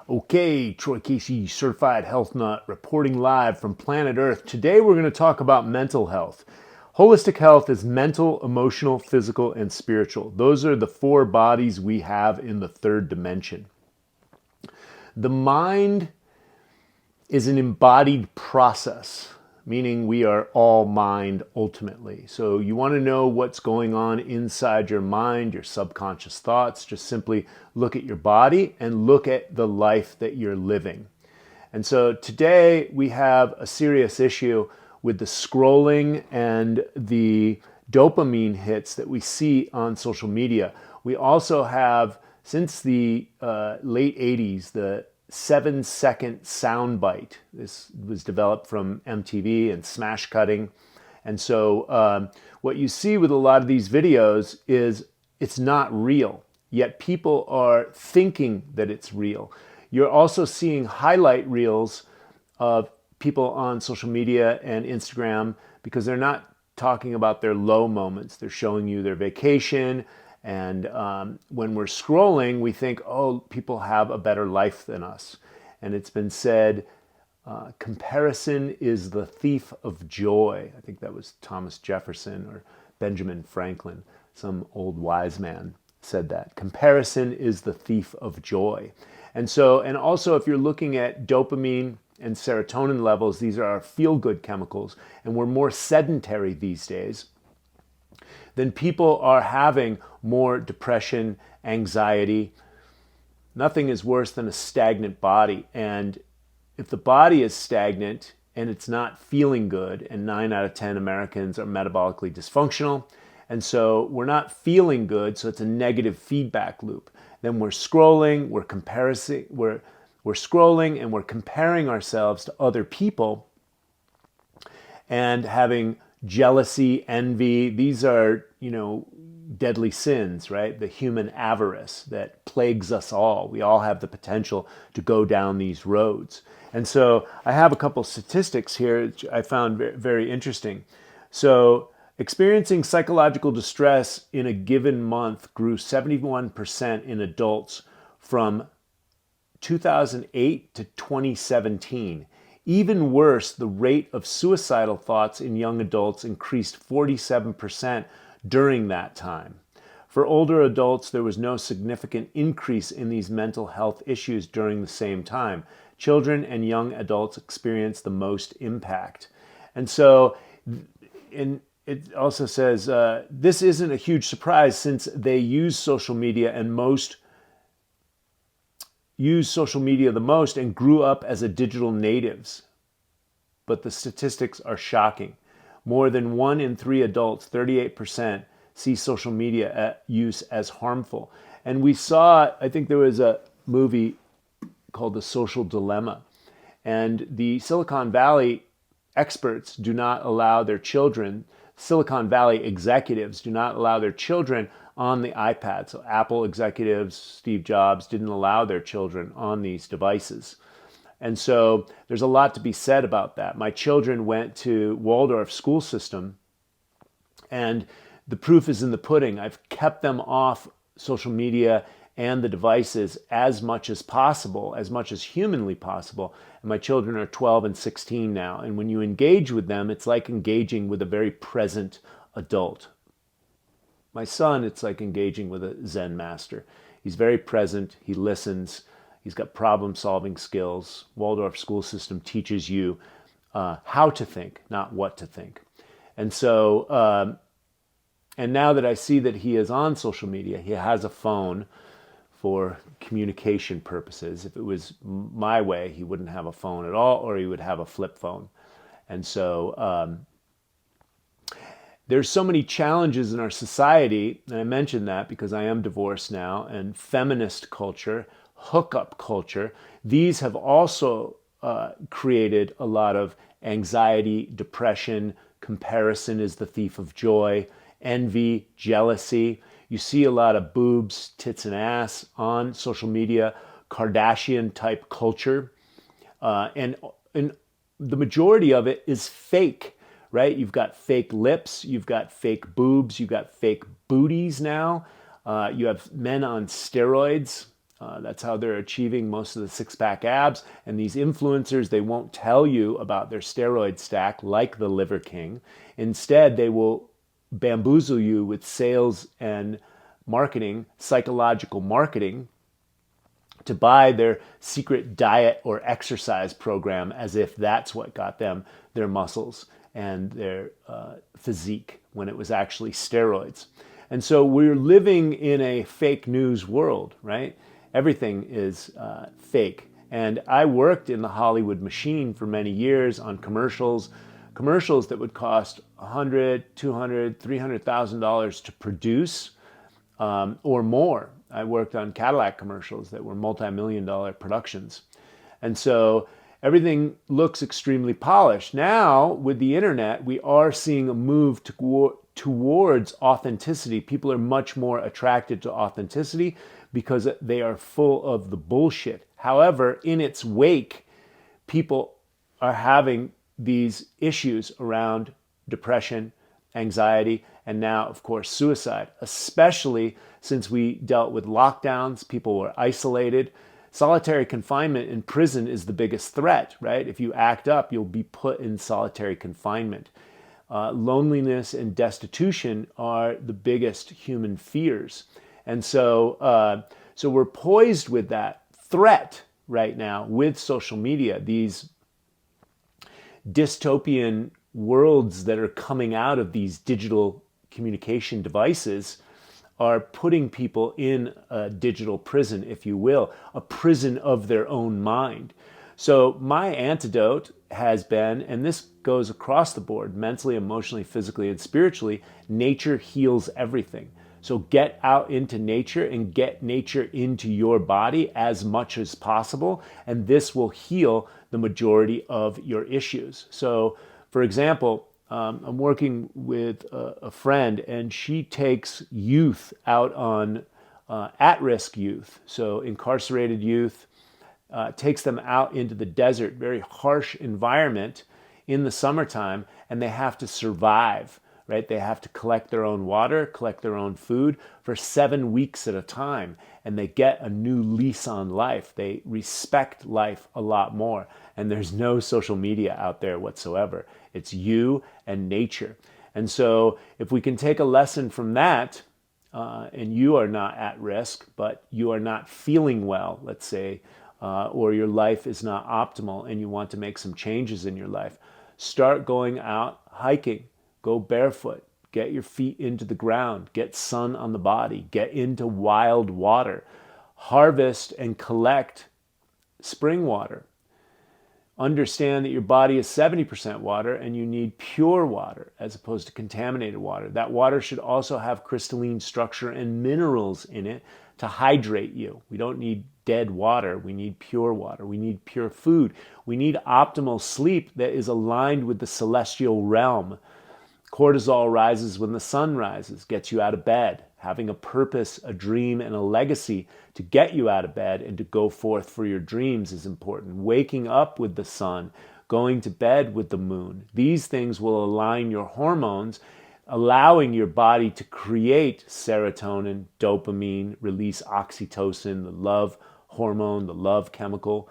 Okay, Troy Casey, certified health nut, reporting live from planet Earth. Today we're going to talk about mental health. Holistic health is mental, emotional, physical, and spiritual. Those are the four bodies we have in the third dimension. The mind is an embodied process, meaning we are all mind ultimately. So you want to know what's going on inside your mind, your subconscious thoughts, just simply look at your body and look at the life that you're living. And so today we have a serious issue with the scrolling and the dopamine hits that we see on social media. We also have, since the late 80s, the 7-second soundbite. This was developed from MTV and smash cutting. And so what you see with a lot of these videos is it's not real, yet people are thinking that it's real. You're also seeing highlight reels of people on social media and Instagram because they're not talking about their low moments. They're showing you their vacation. And when we're scrolling, we think, oh, people have a better life than us. And it's been said, comparison is the thief of joy. I think that was Thomas Jefferson or Benjamin Franklin. Some old wise man said that. Comparison is the thief of joy. And so, and also if you're looking at dopamine and serotonin levels, these are our feel-good chemicals, and we're more sedentary these days, then people are having more depression, anxiety. Nothing is worse than a stagnant body. And if the body is stagnant and it's not feeling good, and 9 out of 10 Americans are metabolically dysfunctional, and so we're not feeling good, so it's a negative feedback loop. Then we're scrolling, we're scrolling and we're comparing ourselves to other people and having jealousy, envy. These are, deadly sins, right? The human avarice that plagues us all. We all have the potential to go down these roads. And so I have a couple statistics here which I found very interesting. So experiencing psychological distress in a given month grew 71% in adults from 2008 to 2017. Even worse, the rate of suicidal thoughts in young adults increased 47% during that time. For older adults, there was no significant increase in these mental health issues during the same time. Children and young adults experienced the most impact. And so, and it also says, this isn't a huge surprise since they use social media and use social media the most and grew up as a digital natives. But the statistics are shocking. More than 1 in 3 adults, 38%, see social media use as harmful. And we saw, I think there was a movie called The Social Dilemma. And the Silicon Valley experts do not allow their children, Silicon Valley executives do not allow their children on the iPad. So Apple executives, Steve Jobs, didn't allow their children on these devices. And so there's a lot to be said about that. My children went to Waldorf school system, and the proof is in the pudding. I've kept them off social media and the devices as much as possible, as much as humanly possible. And my children are 12 and 16 now. And when you engage with them, it's like engaging with a very present adult. My son, it's like engaging with a Zen master. He's very present. He listens. He's got problem-solving skills. Waldorf school system teaches you how to think, not what to think. And so, and now that I see that he is on social media, he has a phone for communication purposes. If it was my way, he wouldn't have a phone at all, or he would have a flip phone. And so there's so many challenges in our society, and I mention that because I am divorced now, and feminist culture, hookup culture, these have also created a lot of anxiety, depression, comparison is the thief of joy, envy, jealousy. You see a lot of boobs, tits, and ass on social media, Kardashian type culture. And the majority of it is fake, right? You've got fake lips, you've got fake boobs, you've got fake booties now. You have men on steroids. That's how they're achieving most of the six-pack abs. And these influencers, they won't tell you about their steroid stack like the Liver King. Instead, they will bamboozle you with sales and marketing, psychological marketing, to buy their secret diet or exercise program as if that's what got them their muscles and their physique, when it was actually steroids. And so we're living in a fake news world, right? Everything is fake. And I worked in the Hollywood machine for many years on commercials that would cost $100,000, $200,000, $300,000 to produce, or more. I worked on Cadillac commercials that were multi-million-dollar productions. And so everything looks extremely polished. Now, with the internet, we are seeing a move towards authenticity. People are much more attracted to authenticity because they are full of the bullshit. However, in its wake, people are having these issues around depression, anxiety, and now, of course, suicide, especially since we dealt with lockdowns. People were isolated. Solitary confinement in prison is the biggest threat, right? If you act up, you'll be put in solitary confinement. Loneliness and destitution are the biggest human fears. And so we're poised with that threat right now with social media, these dystopian worlds that are coming out of these digital communication devices are putting people in a digital prison, if you will, a prison of their own mind. So my antidote has been, and this goes across the board, mentally, emotionally, physically, and spiritually, nature heals everything. So get out into nature and get nature into your body as much as possible, and this will heal the majority of your issues. So, for example, I'm working with a friend, and she takes youth out on at-risk youth, so incarcerated youth, takes them out into the desert, very harsh environment in the summertime, and they have to survive, right? They have to collect their own water, collect their own food for 7 weeks at a time, and they get a new lease on life. They respect life a lot more, and there's no social media out there whatsoever. It's you and nature. And so if we can take a lesson from that, and you are not at risk, but you are not feeling well, let's say, or your life is not optimal and you want to make some changes in your life, start going out hiking, go barefoot, get your feet into the ground, get sun on the body, get into wild water, harvest and collect spring water. Understand that your body is 70% water and you need pure water as opposed to contaminated water. That water should also have crystalline structure and minerals in it to hydrate you. We don't need dead water. We need pure water. We need pure food. We need optimal sleep that is aligned with the celestial realm. Cortisol rises when the sun rises, gets you out of bed. Having a purpose, a dream, and a legacy to get you out of bed and to go forth for your dreams is important. Waking up with the sun, going to bed with the moon. These things will align your hormones, allowing your body to create serotonin, dopamine, release oxytocin, the love hormone, the love chemical.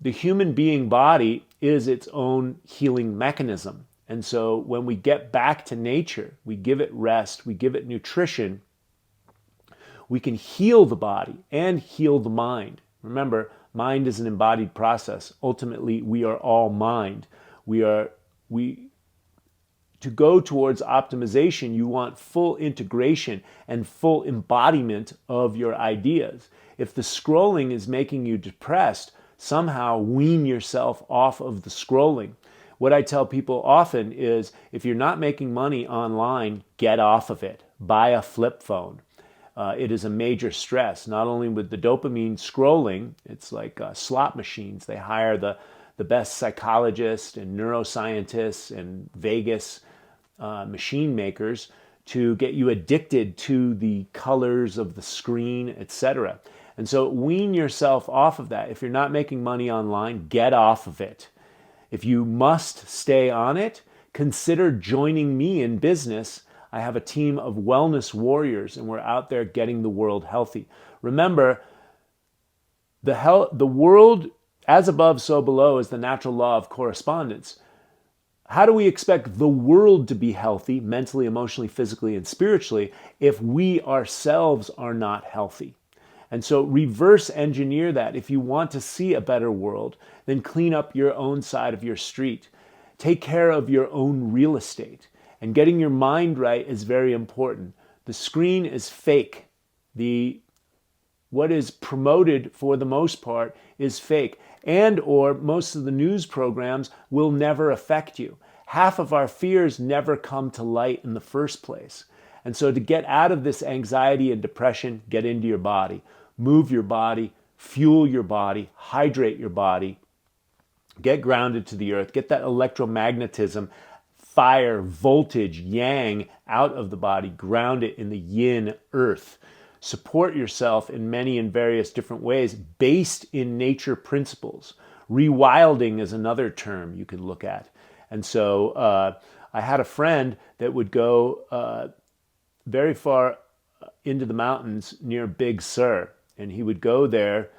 The human being body is its own healing mechanism. And so when we get back to nature, we give it rest, we give it nutrition, we can heal the body and heal the mind. Remember, mind is an embodied process. Ultimately, we are all mind. To go towards optimization, you want full integration and full embodiment of your ideas. If the scrolling is making you depressed, somehow wean yourself off of the scrolling. What I tell people often is, if you're not making money online, get off of it. Buy a flip phone. It is a major stress, not only with the dopamine scrolling, it's like slot machines. They hire the best psychologists and neuroscientists and Vegas machine makers to get you addicted to the colors of the screen, etc. And so wean yourself off of that. If you're not making money online, get off of it. If you must stay on it, consider joining me in business. I have a team of wellness warriors, and we're out there getting the world healthy. Remember, The world, as above, so below, is the natural law of correspondence. How do we expect the world to be healthy, mentally, emotionally, physically, and spiritually, if we ourselves are not healthy? And so reverse engineer that. If you want to see a better world, then clean up your own side of your street. Take care of your own real estate. And getting your mind right is very important. The screen is fake. What is promoted for the most part is fake, and or most of the news programs will never affect you. Half of our fears never come to light in the first place. And so to get out of this anxiety and depression, get into your body, move your body, fuel your body, hydrate your body, get grounded to the earth, get that electromagnetism, fire, voltage, yang out of the body, ground it in the yin, earth. Support yourself in many and various different ways based in nature principles. Rewilding is another term you could look at. And so I had a friend that would go very far into the mountains near Big Sur, and he would go there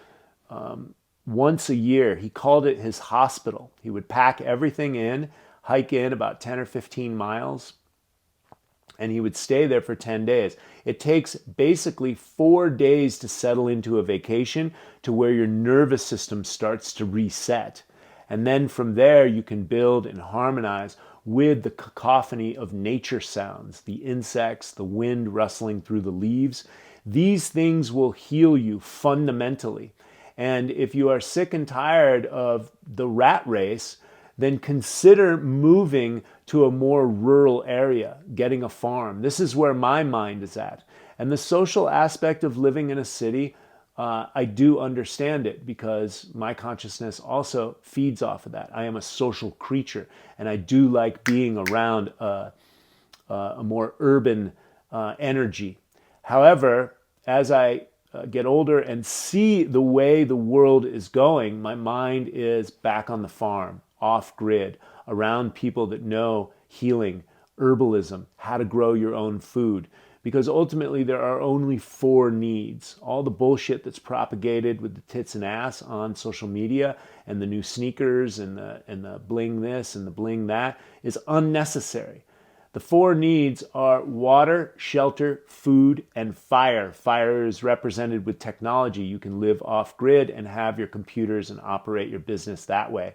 once a year. He called it his hospital. He would pack everything in, hike in about 10 or 15 miles, and he would stay there for 10 days. It takes basically 4 days to settle into a vacation to where your nervous system starts to reset. And then from there, you can build and harmonize with the cacophony of nature sounds, the insects, the wind rustling through the leaves. These things will heal you fundamentally. And if you are sick and tired of the rat race, then consider moving to a more rural area, getting a farm. This is where my mind is at. And the social aspect of living in a city, I do understand it because my consciousness also feeds off of that. I am a social creature, and I do like being around a more urban energy. However, as I get older and see the way the world is going, my mind is back on the farm, off grid, around people that know healing, herbalism, how to grow your own food. Because ultimately there are only 4 needs. All the bullshit that's propagated with the tits and ass on social media and the new sneakers and the bling this and the bling that is unnecessary. The 4 needs are water, shelter, food, and fire. Fire is represented with technology. You can live off grid and have your computers and operate your business that way.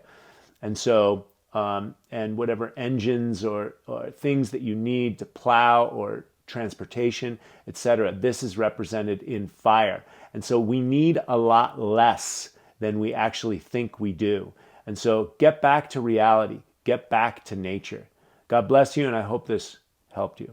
And so, and whatever engines or things that you need to plow or transportation, etc., this is represented in fire. And so we need a lot less than we actually think we do. And so get back to reality, get back to nature. God bless you, and I hope this helped you.